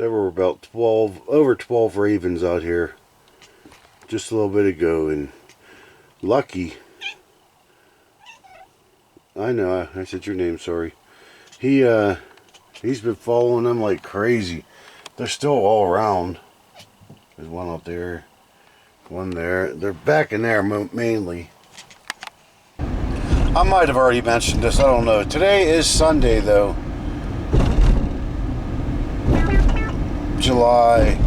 There were about 12, over 12 ravens out here just a little bit ago, and Lucky, I know, I said your name, sorry. He's been following them like crazy. They're still all around. There's one out there, one there. They're back in there mainly. I might have already mentioned this, I don't know. Today is Sunday though. July.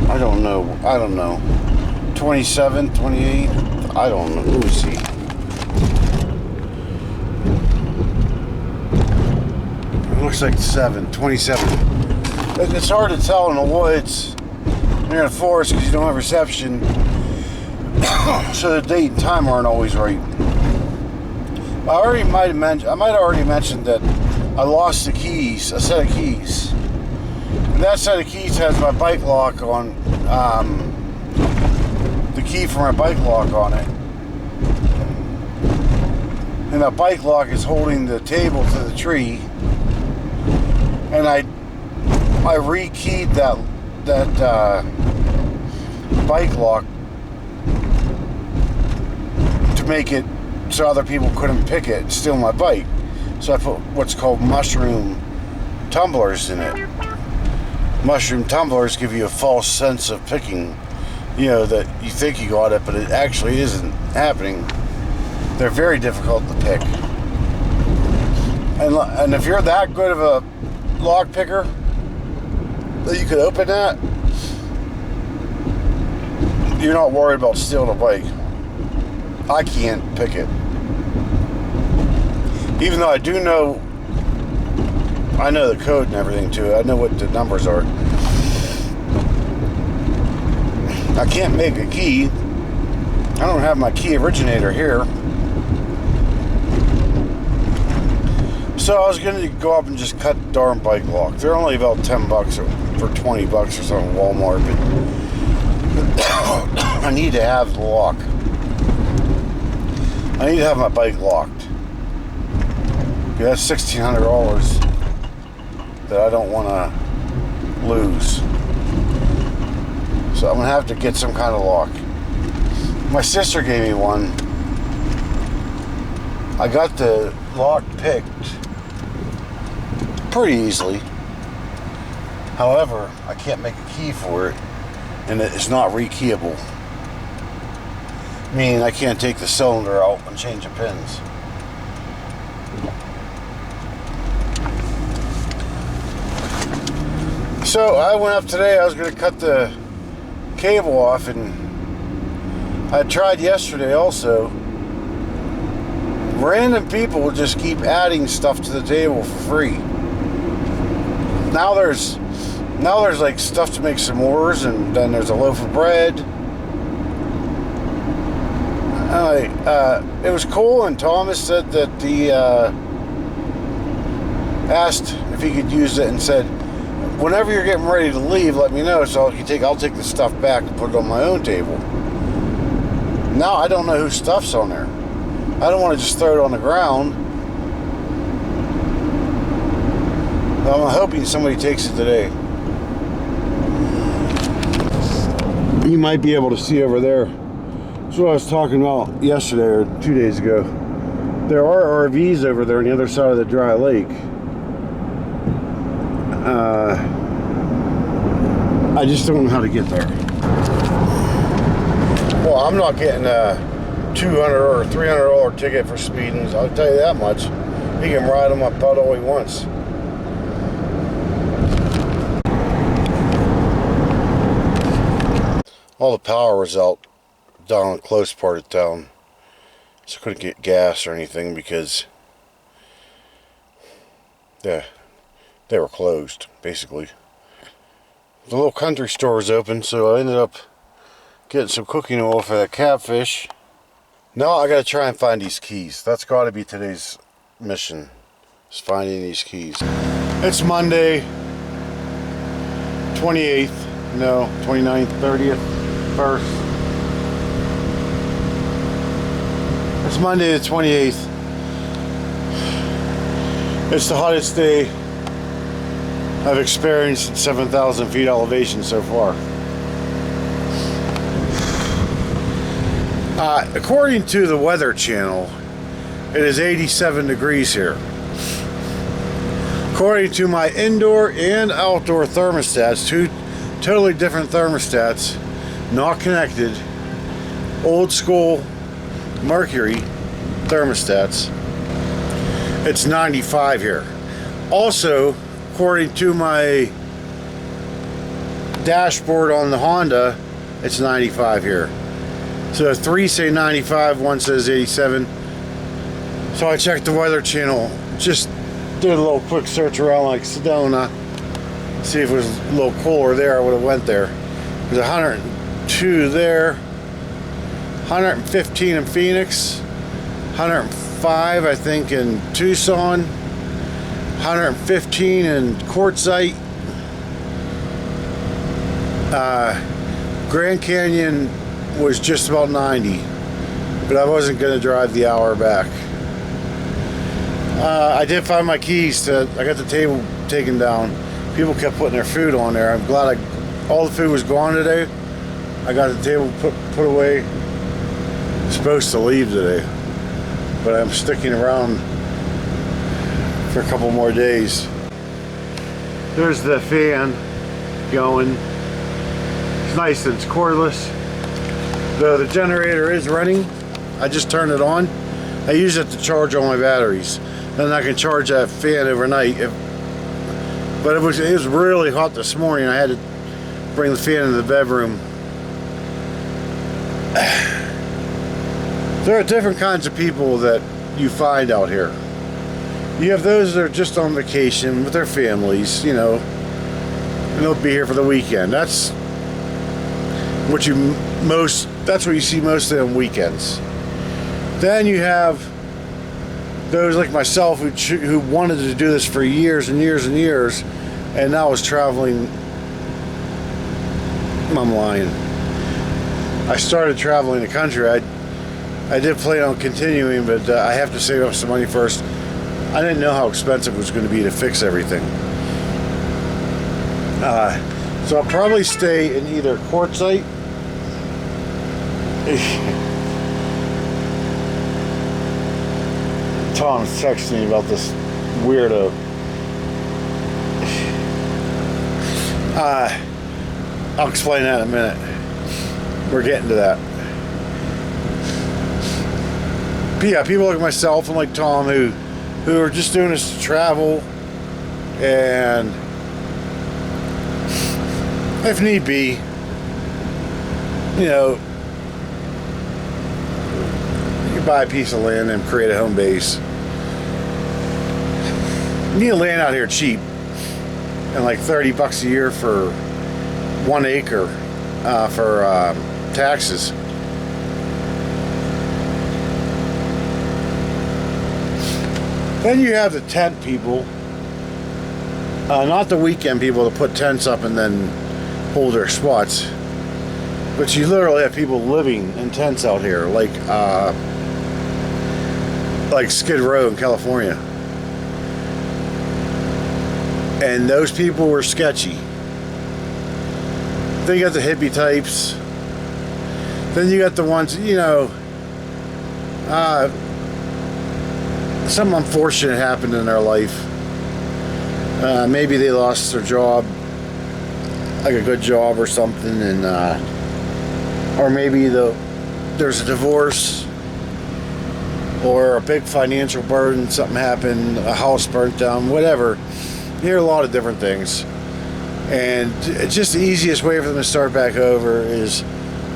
I don't know. 27th, 28th. I don't know. Let me see. It looks like 27th. It's hard to tell in the woods. You're in a forest because you don't have reception. So the date and time aren't always right. I might have already mentioned that I lost the keys, a set of keys. And that set of keys has my bike lock on, the key for my bike lock on it. And that bike lock is holding the table to the tree. And I re-keyed that bike lock to make it so other people couldn't pick it and steal my bike. So I put what's called mushroom tumblers in it. Mushroom tumblers give you a false sense of picking, you know, that you think you got it, but it actually isn't happening. They're very difficult to pick. And if you're that good of a lock picker that you could open that, you're not worried about stealing a bike. I can't pick it. Even though I do know, I know the code and everything to it. I know what the numbers are. I can't make a key. I don't have my key originator here. So I was going to go up and just cut the darn bike lock. They're only about 10 bucks or for 20 bucks or something at Walmart. But I need to have the lock. I need to have my bike locked. That's $1,600 that I don't want to lose. So I'm going to have to get some kind of lock. My sister gave me one. I got the lock picked pretty easily. However, I can't make a key for it, and it's not rekeyable. Meaning I can't take the cylinder out and change the pins. So I went up today, I was going to cut the cable off, and I tried yesterday also. Random people will just keep adding stuff to the table for free. Now there's like stuff to make s'mores, and then there's a loaf of bread. It was cool, and Thomas said that asked if he could use it and said, whenever you're getting ready to leave, let me know, so I'll take the stuff back and put it on my own table. Now I don't know whose stuff's on there. I don't want to just throw it on the ground. I'm hoping somebody takes it today. You might be able to see over there. That's what I was talking about yesterday or 2 days ago. There are RVs over there on the other side of the dry lake. I just don't know how to get there. Well, I'm not getting a $200 or $300 ticket for speeding, I'll tell you that much. He can ride on my butt all he wants. All the power was out down in the close part of town, so I couldn't get gas or anything because they were closed, basically. The little country store was open, so I ended up getting some cooking oil for that catfish. Now I gotta try and find these keys. That's gotta be today's mission, is finding these keys. It's Monday, 28th, no, 29th, 30th, 1st. It's Monday the 28th. It's the hottest day I've experienced at 7,000 feet elevation so far. According to the Weather Channel, it is 87 degrees here. According to my indoor and outdoor thermostats, two totally different thermostats, not connected, old school mercury thermostats, it's 95 here. Also, according to my dashboard on the Honda, it's 95 here. So 3 say 95, 1 says 87. So I checked the Weather Channel, just did a little quick search around like Sedona, see if it was a little cooler there. I would have went there. There's 102 there, 115 in Phoenix, 105 I think in Tucson, 115 in Quartzsite. Grand Canyon was just about 90, but I wasn't going to drive the hour back. I did find my keys I got the table taken down. People kept putting their food on there. I'm glad all the food was gone today. I got the table put away. I'm supposed to leave today, but I'm sticking around for a couple more days. There's the fan going. It's nice that it's cordless. Though the generator is running, I just turned it on. I use it to charge all my batteries. Then I can charge that fan overnight. But it was really hot this morning. I had to bring the fan into the bedroom. There are different kinds of people that you find out here. You have those that are just on vacation with their families, you know, and they'll be here for the weekend. That's what you see mostly on weekends. Then you have those like myself who wanted to do this for years and years and years, and now is traveling. I'm lying. I started traveling the country. I did plan on continuing, but I have to save up some money first. I didn't know how expensive it was going to be to fix everything. So I'll probably stay in either Quartzsite. Tom's texting me about this weirdo. I'll explain that in a minute. We're getting to that. But yeah, people like myself and like Tom who are just doing this to travel, and if need be, you know, you buy a piece of land and create a home base. You need land out here cheap, and like $30 a year for 1 acre for taxes. Then you have the tent people, not the weekend people that put tents up and then hold their spots, but you literally have people living in tents out here, like Skid Row in California. And those people were sketchy. Then you got the hippie types. Then you got the ones, you know, something unfortunate happened in their life. Maybe they lost their job, like a good job or something, and or maybe there's a divorce or a big financial burden, something happened, a house burnt down, whatever. You hear a lot of different things, and just the easiest way for them to start back over is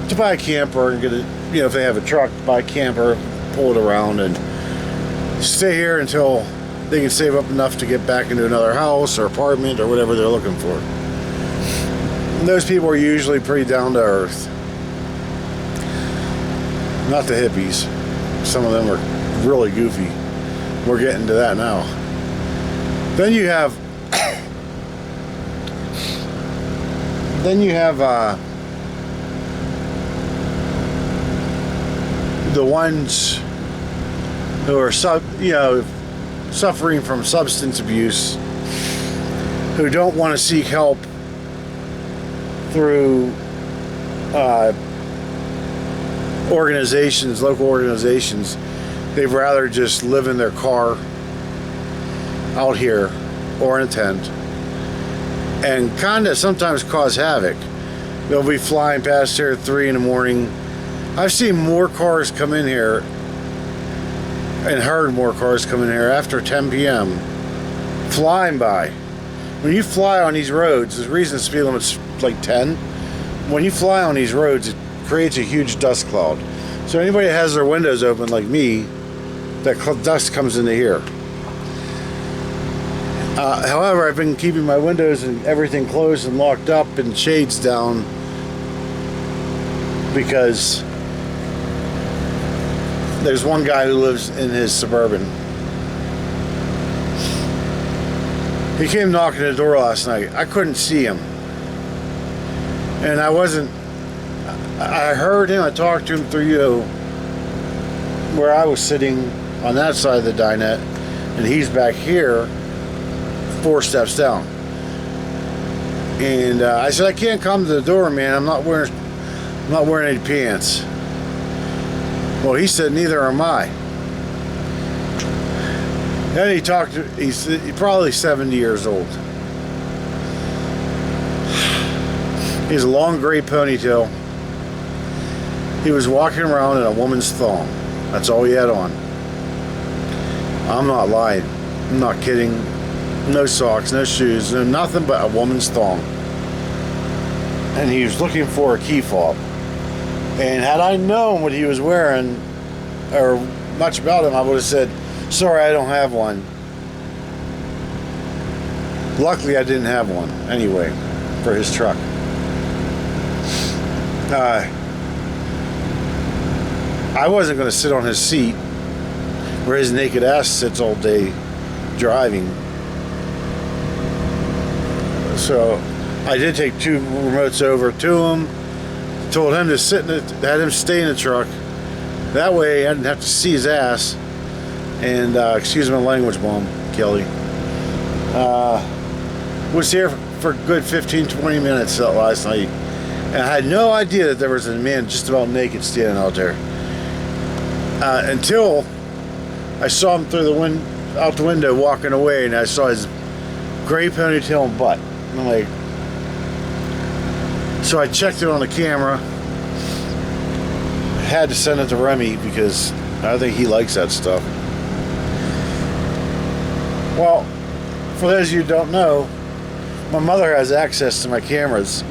to buy a camper and get it. You know, if they have a truck, buy a camper, pull it around, and stay here until they can save up enough to get back into another house or apartment or whatever they're looking for. And those people are usually pretty down to earth. Not the hippies. Some of them are really goofy. We're getting to that now. Then you have the ones who are suffering from substance abuse, who don't want to seek help through organizations, local organizations. They'd rather just live in their car out here or in a tent and kind of sometimes cause havoc. They'll be flying past here at 3 in the morning. I've seen more cars come in here and heard more cars come in here after 10 p.m. flying by. When you fly on these roads, the reason the speed limit's like 10. When you fly on these roads, it creates a huge dust cloud. So anybody that has their windows open like me, that dust comes into here. However, I've been keeping my windows and everything closed and locked up and shades down because there's one guy who lives in his Suburban. He came knocking at the door last night. I couldn't see him. And I heard him, I talked to him through you, where I was sitting on that side of the dinette, and he's back here, 4 steps down. And I said, I can't come to the door, man. I'm not wearing any pants. Well, he said, neither am I. Then he talked to, he's probably 70 years old. He has a long gray ponytail. He was walking around in a woman's thong. That's all he had on. I'm not lying. I'm not kidding. No socks, no shoes, no nothing but a woman's thong. And he was looking for a key fob. And had I known what he was wearing or much about him, I would have said, sorry, I don't have one. Luckily, I didn't have one anyway for his truck. I wasn't going to sit on his seat where his naked ass sits all day driving. So I did take 2 remotes over to him, told him to sit in it, had him stay in the truck. That way I didn't have to see his ass. And excuse my language, Mom, Kelly. Was here for a good 15-20 minutes last night. And I had no idea that there was a man just about naked standing out there. Until I saw him through the out the window walking away, and I saw his gray ponytail and butt. And I'm like, so I checked it on the camera. Had to send it to Remy because I think he likes that stuff. Well, for those of you who don't know, my mother has access to my cameras.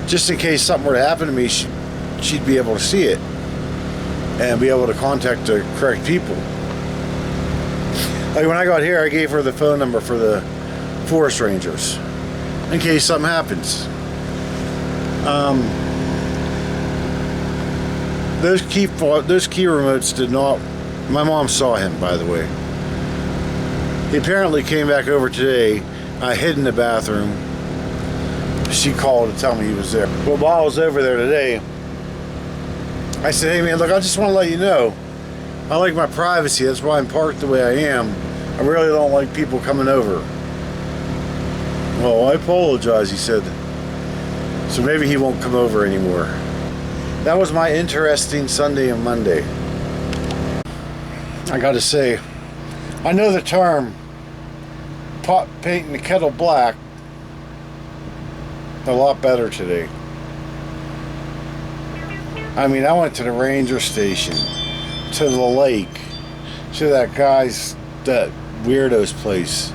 Just in case something were to happen to me, she'd be able to see it and be able to contact the correct people. Like when I got here, I gave her the phone number for the forest rangers in case something happens. Those key remotes did not. My mom saw him, by the way. He apparently came back over today. I hid in the bathroom. She called to tell me he was there. But while I was over there today, I said, hey man, look, I just want to let you know, I like my privacy. That's why I'm parked the way I am. I really don't like people coming over. Well, I apologize, he said. So maybe he won't come over anymore. That was my interesting Sunday and Monday. I gotta say, I know the term pot painting the kettle black a lot better today. I mean, I went to the ranger station, to the lake, to that weirdo's place,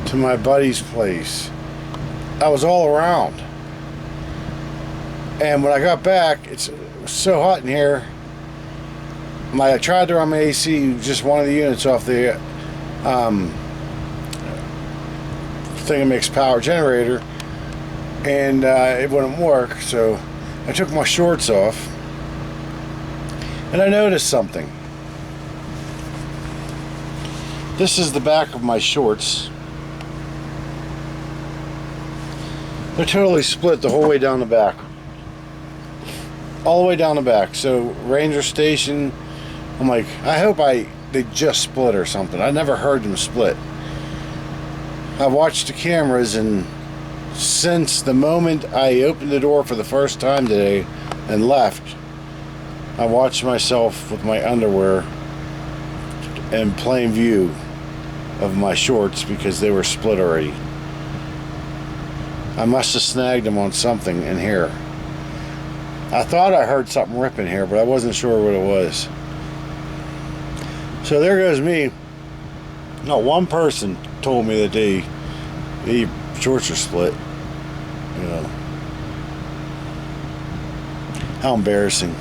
to my buddy's place. I was all around. And when I got back, it was so hot in here. I tried to run my AC, just one of the units off the Thingamix power generator, and it wouldn't work. So I took my shorts off, and I noticed something. This is the back of my shorts. They're totally split the whole way down the back. All the way down the back. So ranger station, I'm like, I hope they just split or something. I never heard them split. I watched the cameras, and since the moment I opened the door for the first time today and left, I watched myself with my underwear in plain view of my shorts because they were split already. I must have snagged them on something in here. I thought I heard something ripping here, but I wasn't sure what it was. So there goes me. No, one person told me that the shorts are split. You know. How embarrassing.